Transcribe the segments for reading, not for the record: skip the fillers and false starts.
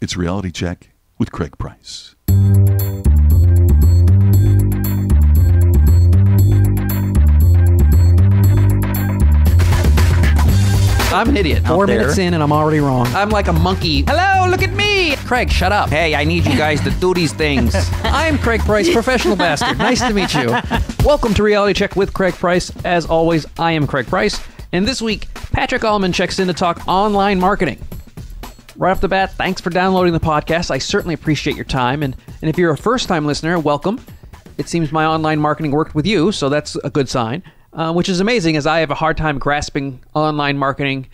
It's Reality Check with Craig Price. I'm an idiot. 4 minutes in and I'm already wrong. I'm like a monkey. Hello, look at me. Craig, shut up. Hey, I need you guys to do these things. I'm Craig Price, professional bastard. Nice to meet you. Welcome to Reality Check with Craig Price. As always, I am Craig Price. And this week, Patrick Allmond checks in to talk online marketing. Right off the bat, thanks for downloading the podcast. I certainly appreciate your time. And if you're a first-time listener, welcome. It seems my online marketing worked with you, so that's a good sign. Which is amazing, as I have a hard time grasping online marketing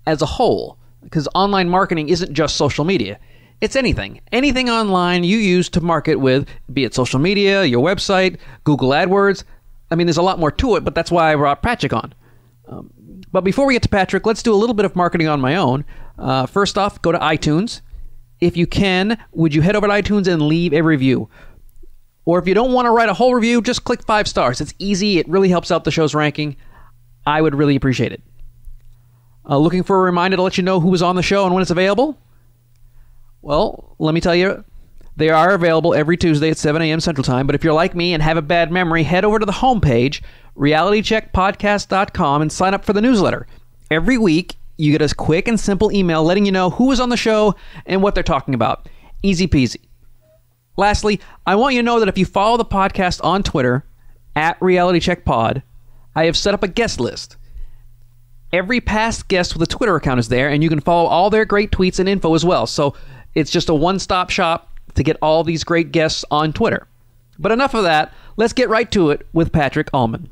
as a whole. Because online marketing isn't just social media. It's anything. Anything online you use to market with, be it social media, your website, Google AdWords. I mean, there's a lot more to it, but that's why I brought Patrick on. But before we get to Patrick, let's do a little bit of marketing on my own. First off, go to iTunes. If you can, would you head over to iTunes and leave a review? Or if you don't want to write a whole review, just click 5 stars. It's easy. It really helps out the show's ranking. I would really appreciate it. Looking for a reminder to let you know who is on the show and when it's available? Well, let me tell you, they are available every Tuesday at 7 a.m. Central Time. But if you're like me and have a bad memory, head over to the homepage, realitycheckpodcast.com, and sign up for the newsletter. Every week, you get a quick and simple email letting you know who is on the show and what they're talking about. Easy peasy. Lastly, I want you to know that if you follow the podcast on Twitter, @RealityCheckPod, I have set up a guest list. Every past guest with a Twitter account is there, and you can follow all their great tweets and info as well. So it's just a one-stop shop to get all these great guests on Twitter. But enough of that. Let's get right to it with Patrick Allmond.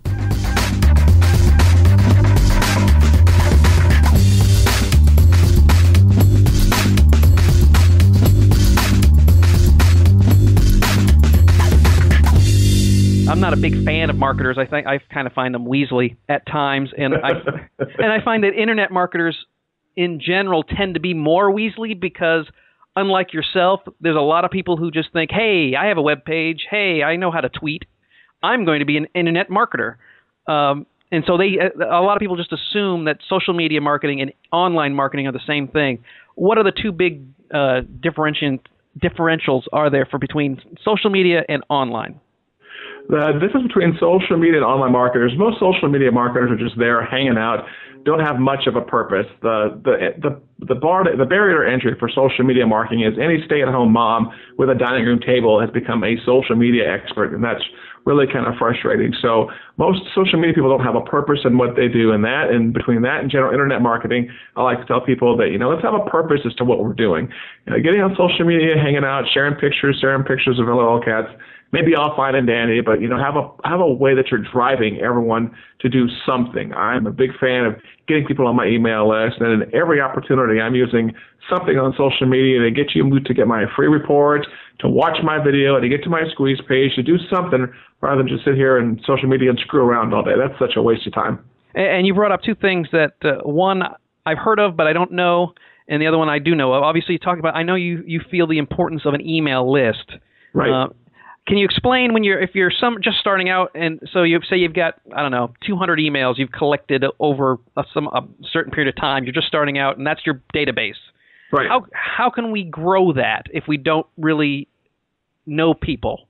I'm not a big fan of marketers. I kind of find them weaselly at times, and I find that internet marketers in general tend to be more weaselly because, unlike yourself, there's a lot of people who just think, "Hey, I have a web page. Hey, I know how to tweet. I'm going to be an internet marketer," and so a lot of people just assume that social media marketing and online marketing are the same thing. What are the two big differentials are there between social media and online? The difference between social media and online marketers, most social media marketers are just there hanging out, don't have much of a purpose. The barrier to entry for social media marketing is any stay-at-home mom with a dining room table has become a social media expert, and that's really kind of frustrating. So most social media people don't have a purpose in what they do, and between that and general internet marketing, I like to tell people that, let's have a purpose as to what we're doing. Getting on social media, hanging out, sharing pictures of little cats, maybe all fine and dandy, but have a way that you're driving everyone to do something. I'm a big fan of getting people on my email list, and in every opportunity, I'm using something on social media to get you to get my free report, to watch my video, to get to my squeeze page, to do something rather than just sit here and social media and screw around all day. That's such a waste of time. And you brought up two things that one I've heard of, but I don't know, and the other one I do know of. Obviously, you talk about. I know you feel the importance of an email list, right? Can you explain if you're just starting out, and so you say you've got 200 emails you've collected over a certain period of time. You're just starting out, and that's your database. Right. How can we grow that if we don't really know people?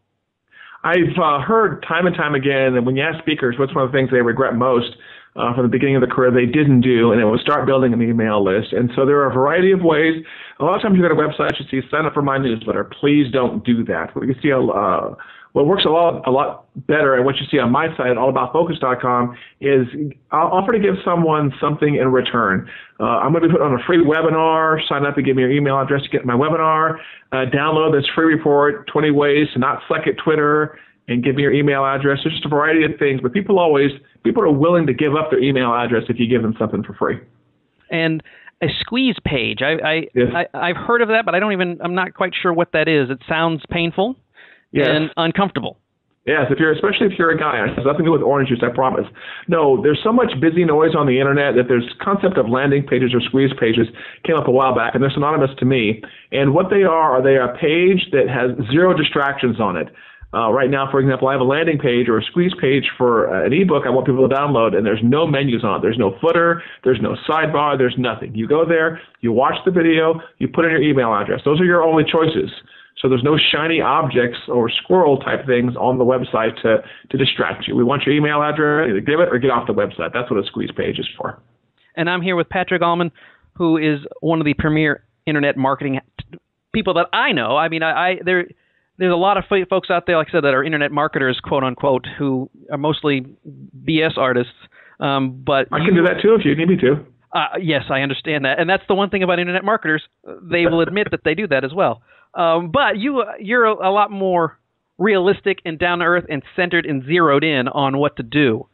I've heard time and time again that when you ask speakers what's one of the things they regret most from the beginning of the career they didn't do, and it was start building an email list. And so there are a variety of ways. A lot of times you go to a website, you see sign up for my newsletter. Please don't do that. What you see what works a lot better, and what you see on my site at allaboutfocus.com is I'll offer to give someone something in return. I'm going to be putting on a free webinar. Sign up and give me your email address to get my webinar. Download this free report, 20 ways to not suck at Twitter, and give me your email address. There's just a variety of things, but people are willing to give up their email address if you give them something for free. And a squeeze page, I've heard of that, but I'm not quite sure what that is. It sounds painful and uncomfortable. Yes, especially if you're a guy. It has nothing to do with orange juice, I promise. No, there's so much busy noise on the internet that there's concept of landing pages or squeeze pages came up a while back, and they're synonymous to me. And what they are a page that has zero distractions on it. Right now, for example, I have a landing page or a squeeze page for an ebook I want people to download, and there's no menus on it. There's no footer, there's no sidebar, there's nothing. You go there, you watch the video, you put in your email address. Those are your only choices. So there's no shiny objects or squirrel type things on the website to distract you. We want your email address, either give it or get off the website. That's what a squeeze page is for. And I'm here with Patrick Allmond, who is one of the premier internet marketing people that I know. I mean, there's a lot of folks out there, like I said, that are internet marketers, quote unquote, who are mostly BS artists. But I can do that too if you need me to. Yes, I understand that, and that's the one thing about internet marketers; they will admit that they do that as well. But you're a lot more realistic and down to earth and centered and zeroed in on what to do.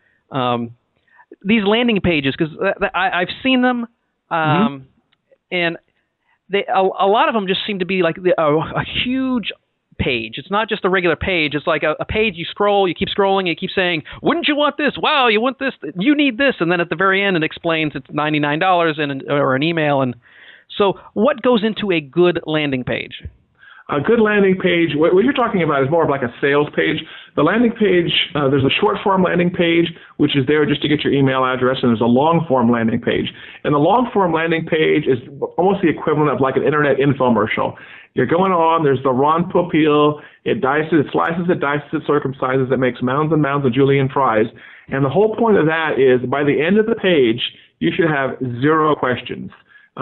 These landing pages, because I've seen them, and a lot of them just seem to be like a huge page. It's not just a regular page. It's like a page you scroll, you keep scrolling, you keep saying, wouldn't you want this? Wow, you want this? You need this. And then at the very end, it explains it's $99 or an email. And so what goes into a good landing page? A good landing page, what you're talking about is more of like a sales page. The landing page, there's a short form landing page, which is there just to get your email address, and there's a long form landing page. And the long form landing page is almost the equivalent of like an internet infomercial. You're going on, there's the Ron Popeil, it slices it, dices it, circumcises it, makes mounds and mounds of julienne fries. And the whole point of that is by the end of the page, you should have zero questions.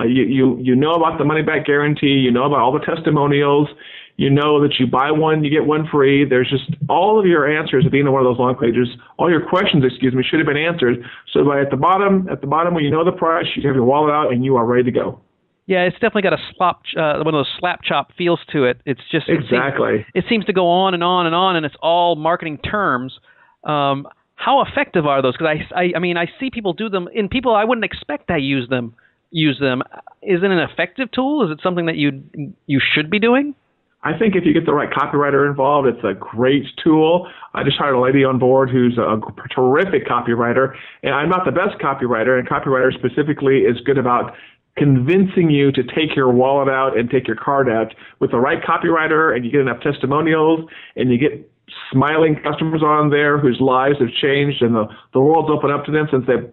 You know about the money-back guarantee. You know about all the testimonials. You know that you buy one, you get one free. There's just all of your answers at the end of one of those long pages. All your questions, should have been answered. So at the bottom when you know the price, you have your wallet out and you are ready to go. Yeah, it's definitely got a one of those slap chop feels to it. It's just exactly. It seems to go on and on and on, and it's all marketing terms. How effective are those? Because I mean I see people do them, and people I wouldn't expect to use them. Is it an effective tool? Is it something that you should be doing? I think if you get the right copywriter involved, it's a great tool. I just hired a lady on board who's a terrific copywriter, and I'm not the best copywriter, and copywriter specifically is good about convincing you to take your wallet out and take your card out with the right copywriter, and you get enough testimonials, and you get smiling customers on there whose lives have changed and the world's opened up to them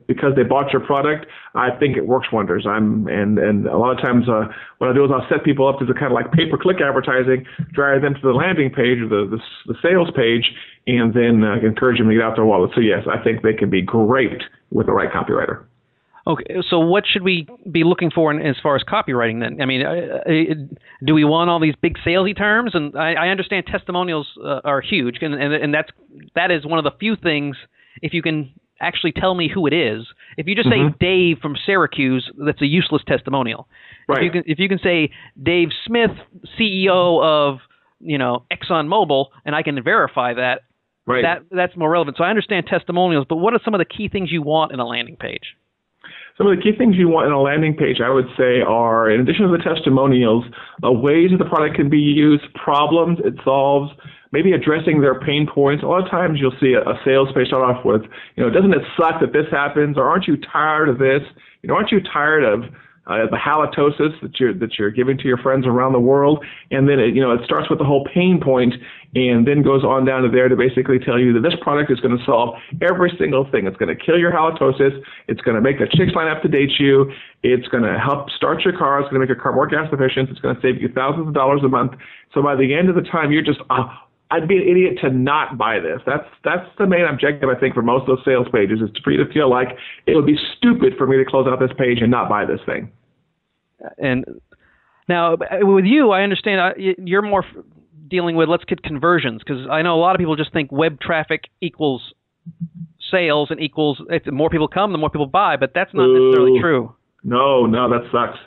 because they bought your product. I think it works wonders. And a lot of times what I do is I'll set people up to the kind of like pay-per-click advertising, drive them to the landing page or the sales page, and then encourage them to get out their wallet. So yes, I think they can be great with the right copywriter. Okay, so what should we be looking for as far as copywriting then? I mean, do we want all these big salesy terms? And I understand testimonials are huge, and that is one of the few things, if you can actually tell me who it is. If you just say Dave from Syracuse, that's a useless testimonial. Right. If you can say Dave Smith, CEO of ExxonMobil, and I can verify that, right. That's more relevant. So I understand testimonials, but what are some of the key things you want in a landing page? Some of the key things you want in a landing page, I would say, are, in addition to the testimonials, ways that the product can be used, problems it solves, maybe addressing their pain points. A lot of times you'll see a sales page start off with, doesn't it suck that this happens, or aren't you tired of this? Aren't you tired of the halitosis that you're giving to your friends around the world? And then it starts with the whole pain point, and then goes on down to there to basically tell you that this product is going to solve every single thing. It's going to kill your halitosis. It's going to make the chicks line up to date you. It's going to help start your car. It's going to make your car more gas efficient. It's going to save you thousands of dollars a month. So by the end of the time, you're just, I'd be an idiot to not buy this. That's the main objective, I think, for most of those sales pages, is for you to feel like it would be stupid for me to close out this page and not buy this thing. And now with you, I understand you're more dealing with, let's get conversions, because I know a lot of people just think web traffic equals sales and equals, if the more people come, the more people buy, but that's not necessarily true. No, that sucks.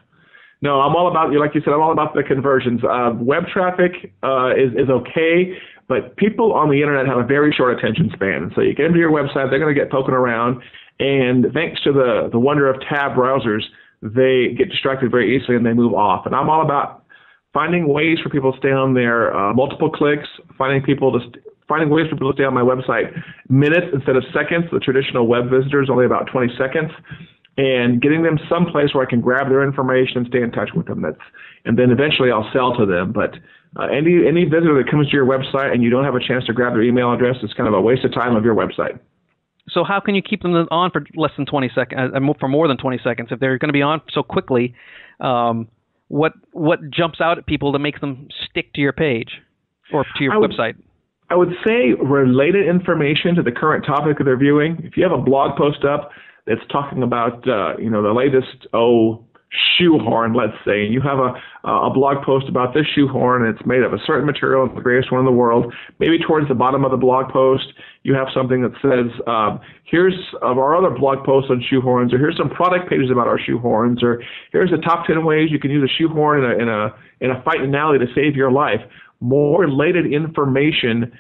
No, I'm all about, like you said, I'm all about the conversions. Web traffic is okay, but people on the internet have a very short attention span. So you get into your website, they're going to get poking around, and thanks to the wonder of tab browsers, they get distracted very easily and they move off. And I'm all about finding ways for people to stay on there, multiple clicks, finding ways for people to stay on my website minutes instead of seconds. The traditional web visitor is only about 20 seconds. and getting them someplace where I can grab their information and stay in touch with them. And then eventually I'll sell to them. But any visitor that comes to your website and you don't have a chance to grab their email address, it's kind of a waste of time of your website. So how can you keep them on for less than 20 seconds, for more than 20 seconds? If they're going to be on so quickly, what jumps out at people to make them stick to your page or to your website? I would say related information to the current topic that they're viewing. If you have a blog post up that's talking about the latest shoehorn, let's say, and you have a blog post about this shoehorn and it's made of a certain material, it's the greatest one in the world, maybe towards the bottom of the blog post you have something that says, here's of our other blog posts on shoehorns, or here's some product pages about our shoehorns, or here's the top 10 ways you can use a shoehorn in a fight in an alley to save your life. More related information.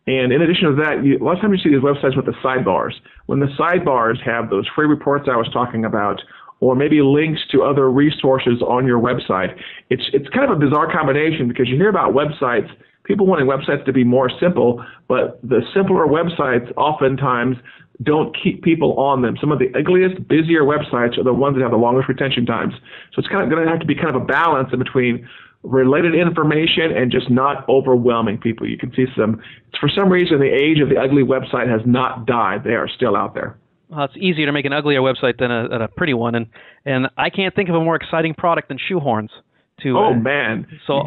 And in addition to that, a lot of times you see these websites with the sidebars. When the sidebars have those free reports I was talking about, or maybe links to other resources on your website, it's kind of a bizarre combination, because you hear about websites, people wanting websites to be more simple, but the simpler websites oftentimes don't keep people on them. Some of the ugliest, busier websites are the ones that have the longest retention times. So it's kind of going to have to be kind of a balance in between related information and just not overwhelming people. You can see for some reason, the age of the ugly website has not died. They are still out there. Well, it's easier to make an uglier website than a pretty one, and I can't think of a more exciting product than shoehorns. Man! So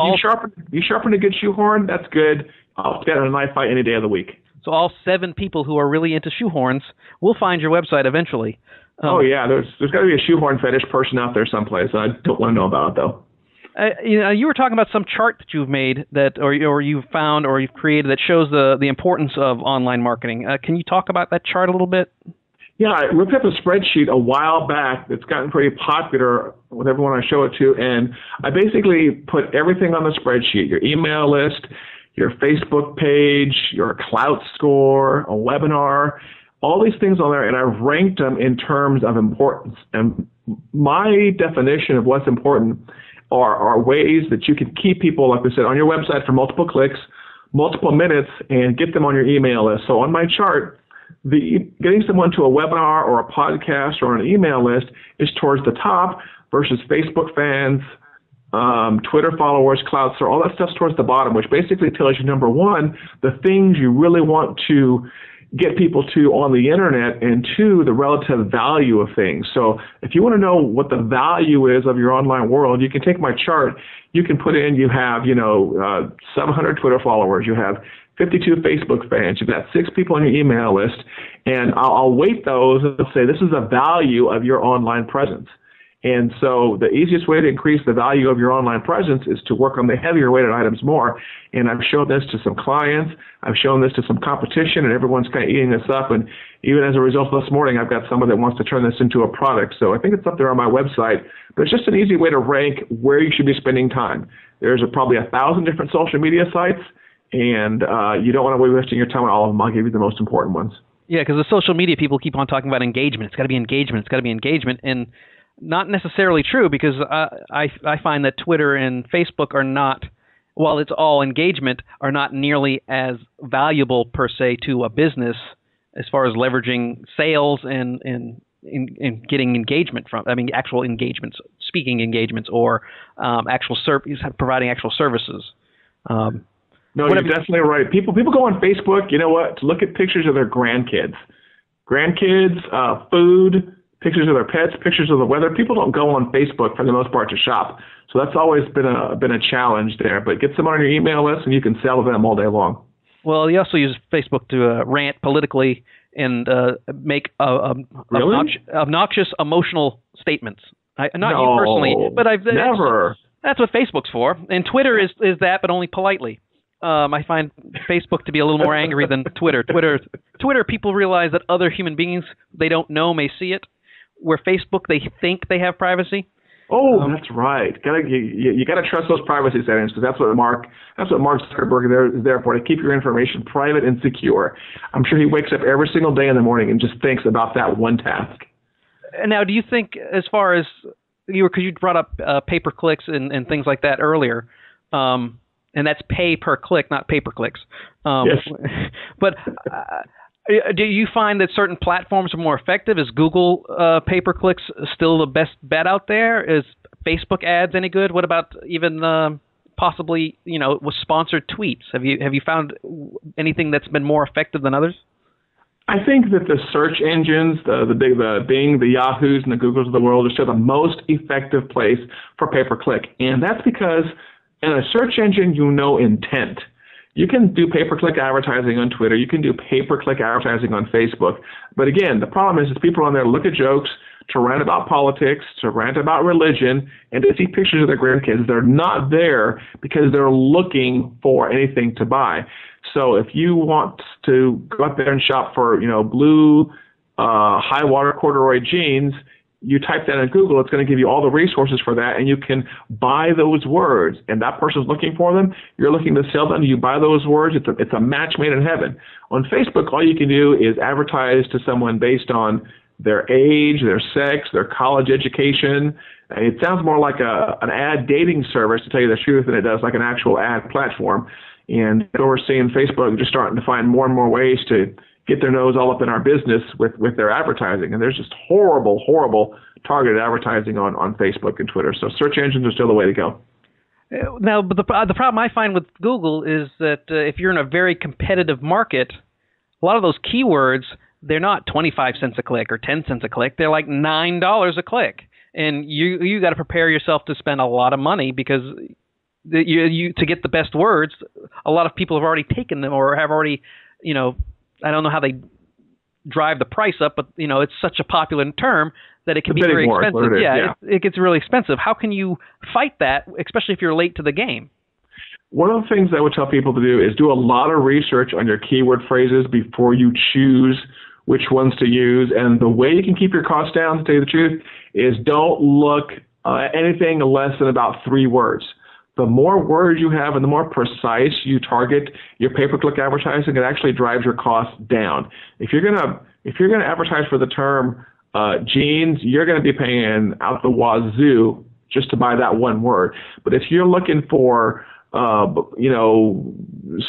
you sharpen a good shoehorn. That's good. I'll get on a knife fight any day of the week. So all 7 people who are really into shoehorns will find your website eventually. There's got to be a shoehorn fetish person out there someplace. I don't want to know about it though. You were talking about some chart that you've made or you've found or you've created that shows the importance of online marketing. Can you talk about that chart a little bit? Yeah, I looked up a spreadsheet a while back that's gotten pretty popular with everyone I show it to, and I basically put everything on the spreadsheet: your email list, your Facebook page, your clout score, a webinar, all these things on there, and I've ranked them in terms of importance. And my definition of what's important are ways that you can keep people, like we said, on your website for multiple clicks, multiple minutes, and get them on your email list. So on my chart, getting someone to a webinar or a podcast or an email list is towards the top, versus Facebook fans, Twitter followers, clout, so all that stuff's towards the bottom, which basically tells you, number one, the things you really want to get people to on the internet, and 2, the relative value of things. So if you want to know what the value is of your online world, you can take my chart. You can put in, you have 700 Twitter followers, you have 52 Facebook fans, you've got 6 people on your email list, and I'll weight those and say this is the value of your online presence. And so the easiest way to increase the value of your online presence is to work on the heavier weighted items more. And I've shown this to some clients. I've shown this to some competition, and everyone's kind of eating this up. And even as a result of this morning, I've got someone that wants to turn this into a product. So I think it's up there on my website. But it's just an easy way to rank where you should be spending time. There's probably 1,000 different social media sites, and you don't want to be wasting your time on all of them. I'll give you the most important ones. Yeah, because the social media people keep on talking about engagement. It's got to be engagement. It's got to be engagement. And not necessarily true, because I find that Twitter and Facebook are not, while it's all engagement, are not nearly as valuable per se to a business as far as leveraging sales and getting engagement from, actual engagements, speaking engagements, or providing actual services. No, you're definitely right. People go on Facebook, you know what, to look at pictures of their grandkids, food, pictures of their pets, pictures of the weather. People don't go on Facebook for the most part to shop. So that's always been a challenge there. But get someone on your email list and you can sell to them all day long. Well, you also use Facebook to rant politically and make obnoxious emotional statements. Not you personally, but never. That's what Facebook's for. And Twitter is that, but only politely. I find Facebook to be a little more angry than Twitter. Twitter, people realize that other human beings they don't know may see it. Where Facebook, they think they have privacy. Oh, that's right. You got to trust those privacy settings, because that's what Mark Zuckerberg is there for, to keep your information private and secure. I'm sure he wakes up every single day in the morning and just thinks about that one task. Now, do you think, as far as because you brought up pay-per-clicks and things like that earlier, and that's pay per click, not pay-per-clicks. Yes. But Do you find that certain platforms are more effective? Is Google pay-per-clicks still the best bet out there? Is Facebook ads any good? What about even possibly, with sponsored tweets? Have you found anything that's been more effective than others? I think that the search engines, the Bing, the Yahoos, and the Googles of the world are still the most effective place for pay-per-click. And that's because in a search engine, intent. You can do pay-per-click advertising on Twitter. You can do pay-per-click advertising on Facebook. But again, the problem is people on there look at jokes, to rant about politics, to rant about religion, and to see pictures of their grandkids. They're not there because they're looking for anything to buy. So if you want to go out there and shop for, blue high water corduroy jeans, you type that in Google, it's going to give you all the resources for that, and you can buy those words. And that person's looking for them. You're looking to sell them. You buy those words. It's a match made in heaven. On Facebook, all you can do is advertise to someone based on their age, their sex, their college education. It sounds more like an ad dating service, to tell you the truth, than it does like an actual ad platform. And so we're seeing Facebook just starting to find more and more ways to get their nose all up in our business with their advertising. And there's just horrible targeted advertising on Facebook and Twitter. So search engines are still the way to go. Now, but the problem I find with Google is that if you're in a very competitive market, a lot of those keywords, they're not 25 cents a click or 10 cents a click. They're like $9 a click. And you got to prepare yourself to spend a lot of money because you to get the best words, a lot of people have already taken them or have already, I don't know how they drive the price up, but it's such a popular term that it can be very expensive. It gets really expensive. How can you fight that, especially if you're late to the game? One of the things I would tell people to do is do a lot of research on your keyword phrases before you choose which ones to use. And the way you can keep your costs down, to tell you the truth, is don't look at anything less than about 3 words. The more words you have and the more precise you target your pay-per-click advertising, it actually drives your costs down. If you're gonna advertise for the term jeans, you're gonna be paying out the wazoo just to buy that one word. But if you're looking for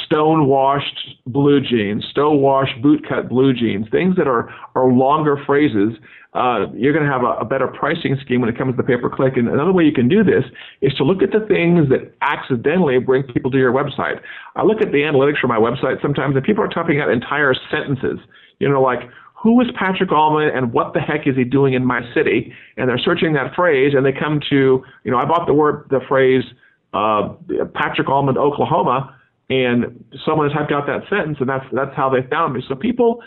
stone-washed blue jeans, stone-washed boot-cut blue jeans, things that are longer phrases, you're going to have a better pricing scheme when it comes to pay-per-click. And another way you can do this is to look at the things that accidentally bring people to your website. I look at the analytics for my website sometimes, and people are typing out entire sentences, like, who is Patrick Allmond and what the heck is he doing in my city? And they're searching that phrase, and they come to, I bought the phrase, Patrick Allmond, Oklahoma, and someone typed out that sentence, and that's how they found me. So people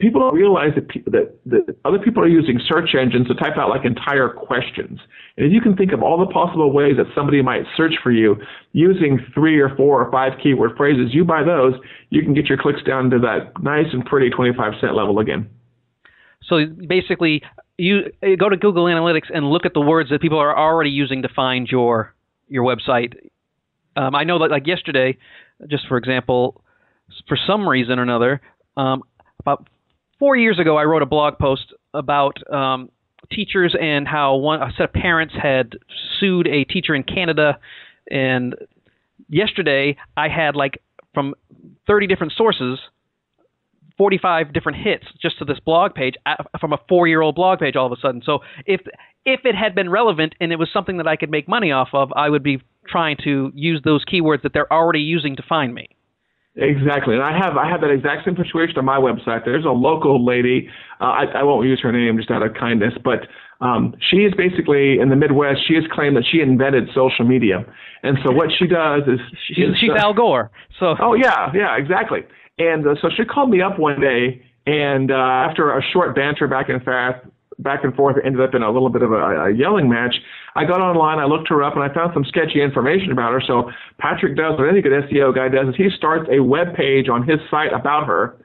don't realize that other people are using search engines to type out like entire questions. And if you can think of all the possible ways that somebody might search for you using 3 or 4 or 5 keyword phrases, you buy those, you can get your clicks down to that nice and pretty 25-cent level again. So basically, you go to Google Analytics and look at the words that people are already using to find your website. I know that, like yesterday, just for example, for some reason or another, about 4 years ago, I wrote a blog post about teachers and how a set of parents had sued a teacher in Canada. And yesterday, I had from 30 different sources, 45 different hits just to this blog page from a 4-year-old blog page all of a sudden. So if it had been relevant and it was something that I could make money off of, I would be trying to use those keywords that they're already using to find me. Exactly. And I have that exact same situation on my website. There's a local lady, I won't use her name just out of kindness, but she is basically in the Midwest. She has claimed that she invented social media. And so what she does is... She's Al Gore. So. Oh, yeah, exactly. And so she called me up one day, and after a short banter back and forth, it ended up in a little bit of a yelling match. I got online, I looked her up, and I found some sketchy information about her. So Patrick does what any good SEO guy does, is he starts a web page on his site about her.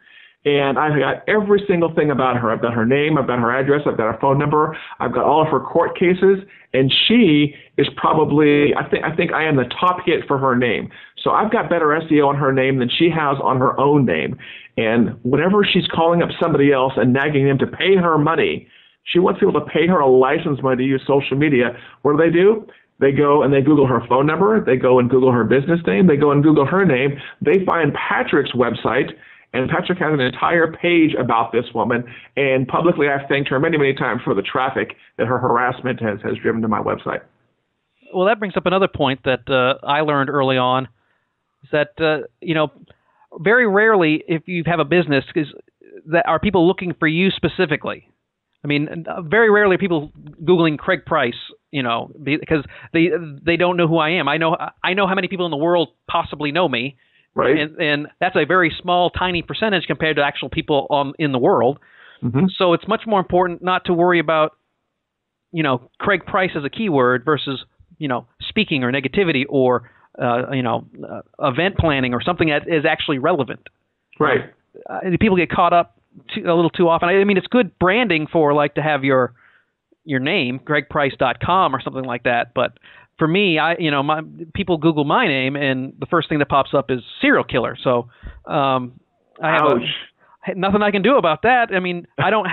And I've got every single thing about her. I've got her name, I've got her address, I've got her phone number, I've got all of her court cases, and she is probably, I think I am the top hit for her name. So I've got better SEO on her name than she has on her own name. And whenever she's calling up somebody else and nagging them to pay her money, she wants people to pay her a license money to use social media. What do? They go and they Google her phone number, they go and Google her business name, they go and Google her name, they find Patrick's website, And Patrick has an entire page about this woman, and publicly I've thanked her many, many times for the traffic that her harassment has driven to my website. Well, that brings up another point that I learned early on, is that, very rarely, if you have a business, that are people looking for you specifically. I mean, very rarely are people Googling Craig Price, because they don't know who I am. I know how many people in the world possibly know me, right? And that's a very small, tiny percentage compared to actual people in the world. Mm-hmm. So it's much more important not to worry about, Craig Price as a keyword versus, speaking or negativity or event planning or something that is actually relevant. Right. People get caught up a little too often. I mean, it's good branding for to have your name, gregprice.com or something like that. But for me, people Google my name and the first thing that pops up is serial killer. So I have nothing I can do about that. I mean, I don't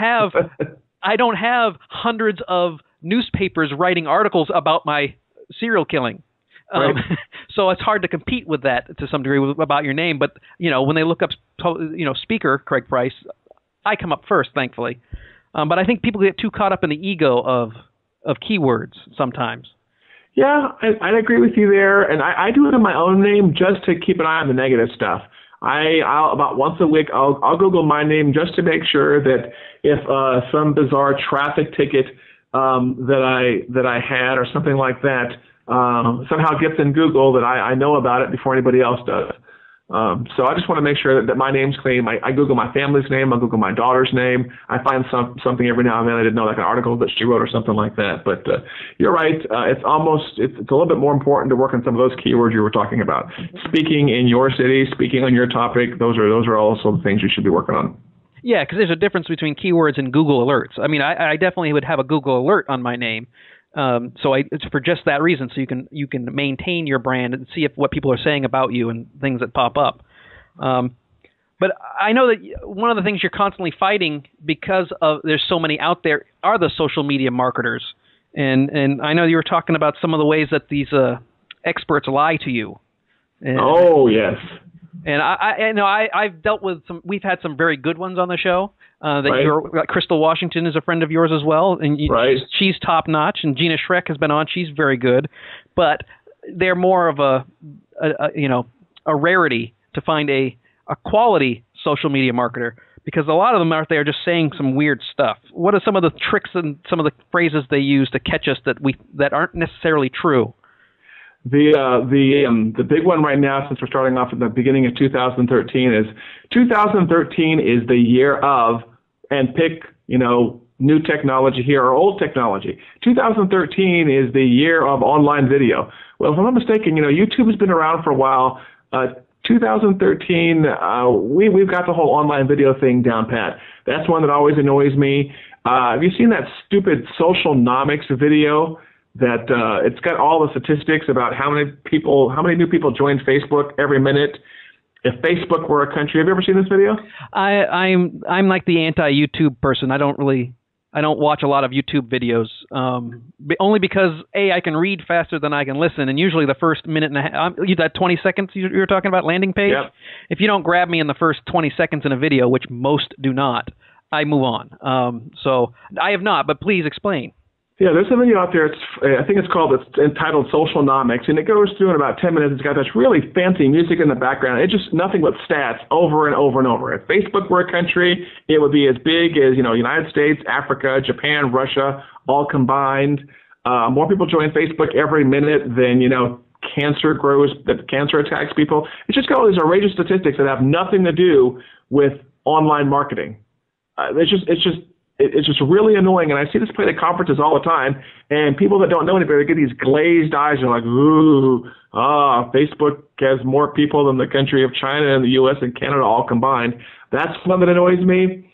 have hundreds of newspapers writing articles about my serial killing. Right. So it's hard to compete with that to some degree about your name. But, when they look up, speaker Craig Price, I come up first, thankfully. But I think people get too caught up in the ego of keywords sometimes. Yeah, I'd agree with you there. And I do it in my own name just to keep an eye on the negative stuff. I'll about once a week, I'll Google my name just to make sure that if some bizarre traffic ticket that I had or something like that somehow gets in Google, that I know about it before anybody else does. So I just want to make sure that my name's clean. I Google my family's name. I Google my daughter's name. I find something every now and then I didn't know, like an article that she wrote or something like that. But you're right. It's a little bit more important to work on some of those keywords you were talking about. Speaking in your city, speaking on your topic. Those are also the things you should be working on. Yeah, because there's a difference between keywords and Google alerts. I mean, I definitely would have a Google alert on my name. It's for just that reason, so you can maintain your brand and see what people are saying about you and things that pop up. But I know that one of the things you're constantly fighting, because of there's so many out there, are the social media marketers. And I know you were talking about some of the ways that these experts lie to you. And, yes. And I've dealt with some. We've had some very good ones on the show. Right. Crystal Washington is a friend of yours as well, and right. She's top notch. And Gina Schreck has been on; she's very good. But they're more of a rarity to find a quality social media marketer, because a lot of them out there are just saying some weird stuff. What are some of the tricks and some of the phrases they use to catch us that aren't necessarily true? The big one right now, since we're starting off at the beginning of 2013, is 2013 is the year of, and pick, new technology here or old technology. 2013 is the year of online video. Well, if I'm not mistaken, YouTube has been around for a while. 2013, we've got the whole online video thing down pat. That's one that always annoys me. Have you seen that stupid Socialnomics video? That it's got all the statistics about how many new people join Facebook every minute. If Facebook were a country, have you ever seen this video? I'm like the anti-YouTube person. I don't watch a lot of YouTube videos, only because I can read faster than I can listen, and usually the first minute and a half, that 20 seconds you were talking about, landing page. Yep. If you don't grab me in the first 20 seconds in a video, which most do not, I move on. So I have not, but please explain. Yeah, there's a video out there. It's entitled Socialnomics, and it goes through in about 10 minutes. It's got this really fancy music in the background. It's just nothing but stats over and over and over. If Facebook were a country, it would be as big as, United States, Africa, Japan, Russia, all combined. More people join Facebook every minute than, cancer grows, that cancer attacks people. It's just got all these outrageous statistics that have nothing to do with online marketing. It's just really annoying, and I see this played at conferences all the time, and people that don't know anybody get these glazed eyes. They're like, Facebook has more people than the country of China and the U.S. and Canada all combined. That's one that annoys me.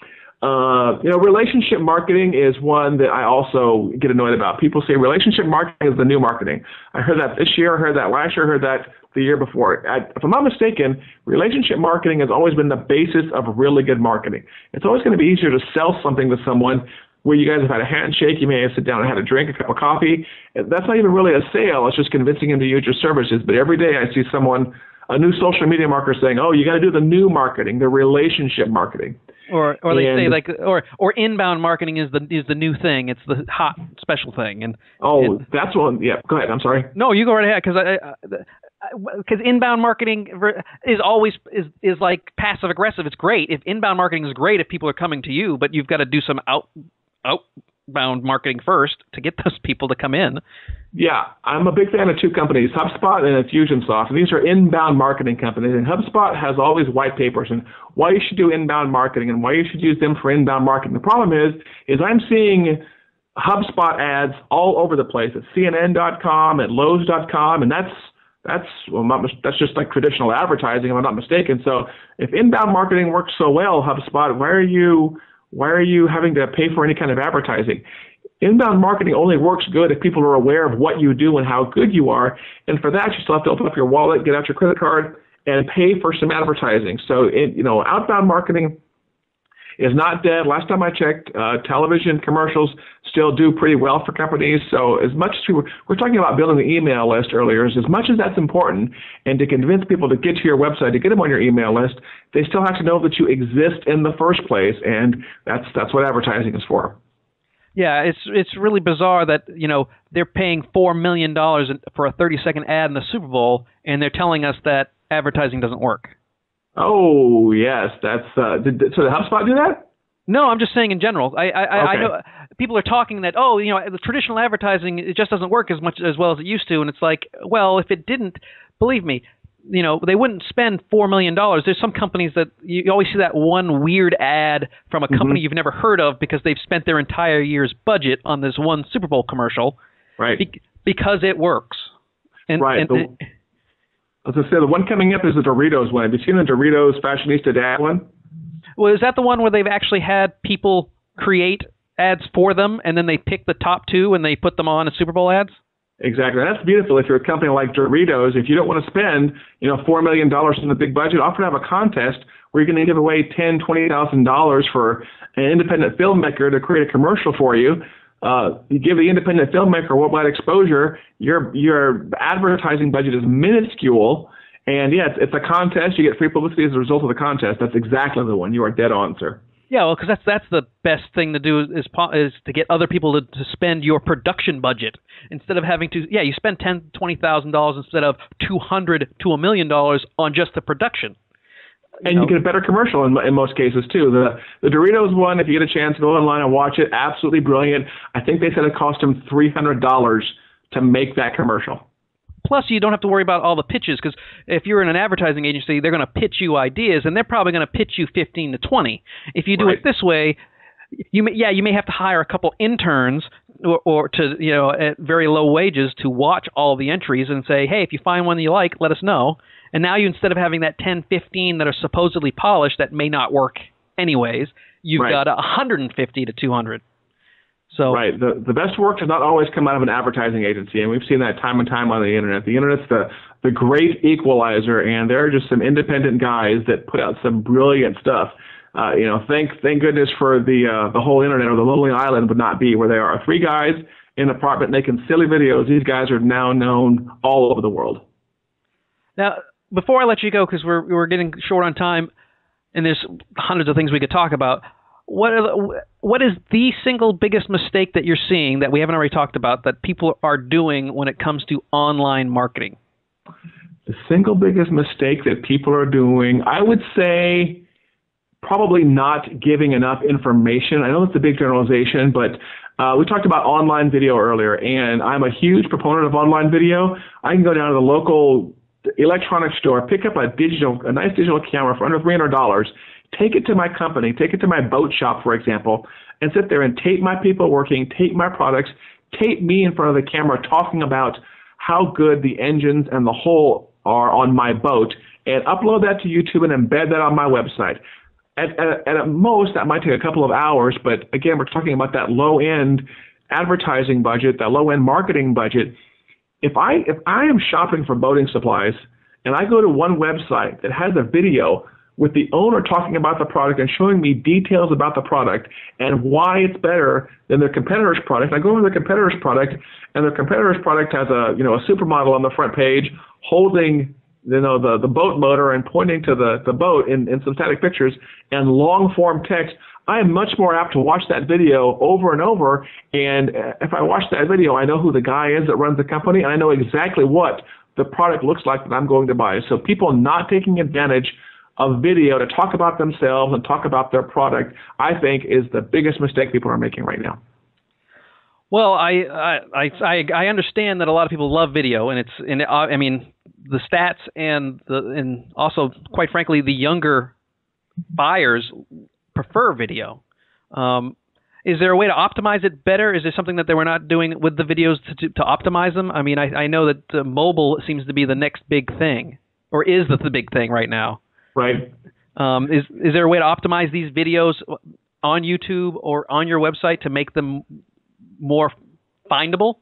Relationship marketing is one that I also get annoyed about. People say relationship marketing is the new marketing. I heard that this year, I heard that last year, I heard that the year before. If I'm not mistaken, relationship marketing has always been the basis of really good marketing. It's always going to be easier to sell something to someone where you guys have had a handshake, you may have sit down and had a drink, a cup of coffee. That's not even really a sale. It's just convincing him to use your services. But every day I see someone, a new social media marketer saying, oh, you got to do the new marketing, the relationship marketing. Or they say like or inbound marketing is the new thing. It's the hot special thing. And that's one. Yeah, go ahead. I'm sorry. No, you go right ahead because inbound marketing is always is like passive aggressive. It's great if inbound marketing is great if people are coming to you, but you've got to do some outbound marketing first to get those people to come in. Yeah, I'm a big fan of two companies, HubSpot and Infusionsoft. And these are inbound marketing companies. And HubSpot has all these white papers and why you should do inbound marketing and why you should use them for inbound marketing. The problem is I'm seeing HubSpot ads all over the place at CNN.com, at Lowe's.com, and that's just like traditional advertising, if I'm not mistaken. So if inbound marketing works so well, HubSpot, why are you having to pay for any kind of advertising? Inbound marketing only works good if people are aware of what you do and how good you are. And for that, you still have to open up your wallet, get out your credit card, and pay for some advertising. So, outbound marketing is not dead. Last time I checked, television commercials still do pretty well for companies. So as much as we're talking about building the email list earlier, as much as that's important, and to convince people to get to your website, to get them on your email list, they still have to know that you exist in the first place, and that's what advertising is for. Yeah, it's really bizarre that they're paying $4 million for a 30-second ad in the Super Bowl, and they're telling us that advertising doesn't work. Oh yes, that's so did HubSpot do that? No, I'm just saying in general. I Okay. know people are talking that the traditional advertising, it just doesn't work as well as it used to, and it's like, well, if it didn't, believe me, they wouldn't spend $4 million. There's some companies that you always see that one weird ad from a company you've never heard of because they've spent their entire year's budget on this one Super Bowl commercial, right? Because it works. Right. As I say, the one coming up is the Doritos one. Have you seen the Doritos Fashionista Dad one? Well, is that the one where they've actually had people create ads for them and then they pick the top two and they put them on as Super Bowl ads? Exactly. That's beautiful. If you're a company like Doritos, if you don't want to spend, $4 million in the big budget, offer to have a contest where you're going to give away $10,000, $20,000 for an independent filmmaker to create a commercial for you. You give the independent filmmaker worldwide exposure. Your advertising budget is minuscule, and it's a contest. You get free publicity as a result of the contest. That's exactly the one. You are dead on, sir. Yeah, well, because that's the best thing to do is to get other people to spend your production budget instead of having to. Yeah, you spend $10,000, $20,000 instead of $200,000 to $1 million on just the production. And you get a better commercial in most cases too. The Doritos one, if you get a chance, go online and watch it. Absolutely brilliant. I think they said it cost them $300 to make that commercial. Plus, you don't have to worry about all the pitches because if you're in an advertising agency, they're going to pitch you ideas, and they're probably going to pitch you 15 to 20. If you do it this way, you may have to hire a couple interns or to at very low wages to watch all the entries and say, hey, if you find one that you like, let us know. And now instead of having that 10, 15 that are supposedly polished that may not work anyways, you've got 150 to 200. So right. The best work does not always come out of an advertising agency, and we've seen that time and time on the internet. The internet's the great equalizer, and there are just some independent guys that put out some brilliant stuff. Thank goodness for the whole internet, or the lonely island would not be where they are. 3 guys in an apartment making silly videos. These guys are now known all over the world. Now, before I let you go, because we're getting short on time, and there's hundreds of things we could talk about. What is the single biggest mistake that you're seeing that we haven't already talked about that people are doing when it comes to online marketing? The single biggest mistake that people are doing, I would say, probably not giving enough information. I know it's a big generalization, but we talked about online video earlier, and I'm a huge proponent of online video. I can go down to the local electronics store, pick up a nice digital camera for under $300, take it to my company, take it to my boat shop, for example, and sit there and tape my people working, tape my products, tape me in front of the camera talking about how good the engines and the hull are on my boat, and upload that to YouTube and embed that on my website. At most, that might take a couple of hours, but again, we're talking about that low-end advertising budget, that low-end marketing budget. If I am shopping for boating supplies and I go to one website that has a video with the owner talking about the product and showing me details about the product and why it's better than their competitor's product. I go over their competitor's product, and their competitor's product has a supermodel on the front page holding the boat motor and pointing to the boat in some static pictures and long form text. I am much more apt to watch that video over and over, and if I watch that video, I know who the guy is that runs the company, and I know exactly what the product looks like that I'm going to buy. So people not taking advantage of video to talk about themselves and talk about their product, I think, is the biggest mistake people are making right now. Well, I understand that a lot of people love video, and I mean the stats and also, quite frankly, the younger buyers prefer video. Is there a way to optimize it better? Is there something that they were not doing with the videos to optimize them? I mean, I know that mobile seems to be the next big thing, or is the big thing right now. Right. Is there a way to optimize these videos on YouTube or on your website to make them more findable?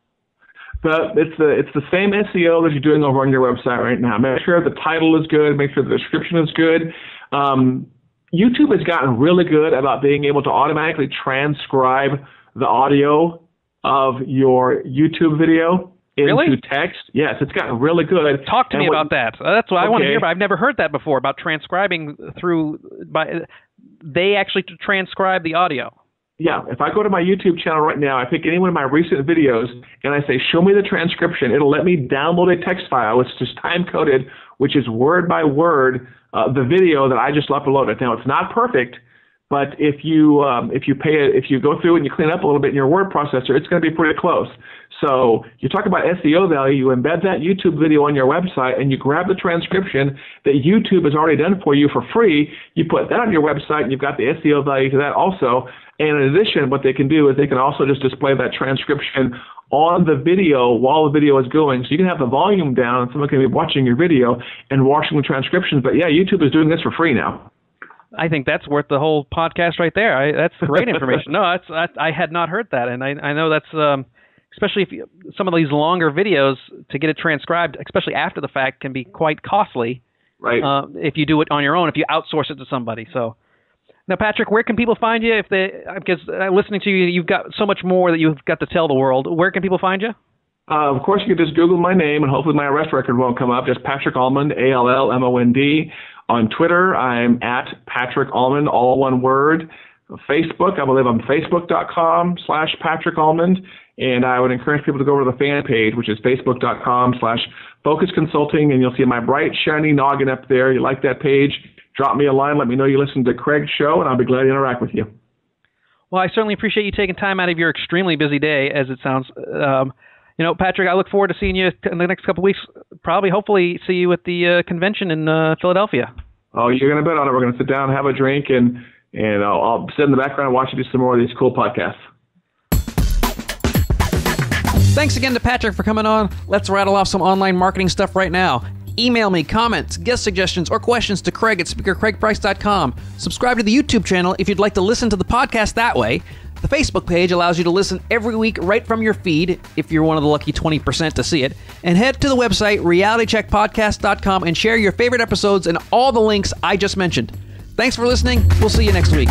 It's the same SEO that you're doing over on your website right now. Make sure the title is good. Make sure the description is good. YouTube has gotten really good about being able to automatically transcribe the audio of your YouTube video into text. Yes, it's gotten really good. Talk to me about that. That's what I want to hear, but I've never heard that before, about transcribing they actually transcribe the audio. Yeah, if I go to my YouTube channel right now, I pick any one of my recent videos, and I say, show me the transcription. It'll let me download a text file. It's just time-coded, which is word by word the video that I just uploaded. Now, it's not perfect, but if you go through and you clean up a little bit in your word processor, it's going to be pretty close. So you talk about SEO value, you embed that YouTube video on your website, and you grab the transcription that YouTube has already done for you for free. You put that on your website, and you've got the SEO value to that also. And in addition, what they can do is they can also just display that transcription on the video while the video is going. So you can have the volume down, and someone can be watching your video and watching the transcriptions. But yeah, YouTube is doing this for free now. I think that's worth the whole podcast right there. That's great information. No, I had not heard that, and I know that's especially if some of these longer videos, to get it transcribed, especially after the fact, can be quite costly. Right. If you do it on your own, if you outsource it to somebody. So now, Patrick, where can people find you? Because listening to you, you've got so much more that you've got to tell the world. Where can people find you? Of course, you can just Google my name, and hopefully my arrest record won't come up. Just Patrick Allmond, Allmond. On Twitter, I'm at Patrick Allmond, all one word. Facebook, I believe I'm facebook.com/Patrick Allmond. And I would encourage people to go over to the fan page, which is facebook.com/Focus Consulting, and you'll see my bright, shiny noggin up there. You like that page? Drop me a line. Let me know you listened to Craig's show, and I'll be glad to interact with you. Well, I certainly appreciate you taking time out of your extremely busy day, as it sounds. Patrick, I look forward to seeing you in the next couple of weeks. Probably, hopefully, see you at the convention in Philadelphia. Oh, you're going to bet on it. We're going to sit down, have a drink, and I'll sit in the background and watch you do some more of these cool podcasts. Thanks again to Patrick for coming on. Let's rattle off some online marketing stuff right now. Email me comments, guest suggestions, or questions to Craig at speakercraigprice.com. Subscribe to the YouTube channel if you'd like to listen to the podcast that way. The Facebook page allows you to listen every week right from your feed, if you're one of the lucky 20% to see it. And head to the website, realitycheckpodcast.com, and share your favorite episodes and all the links I just mentioned. Thanks for listening. We'll see you next week.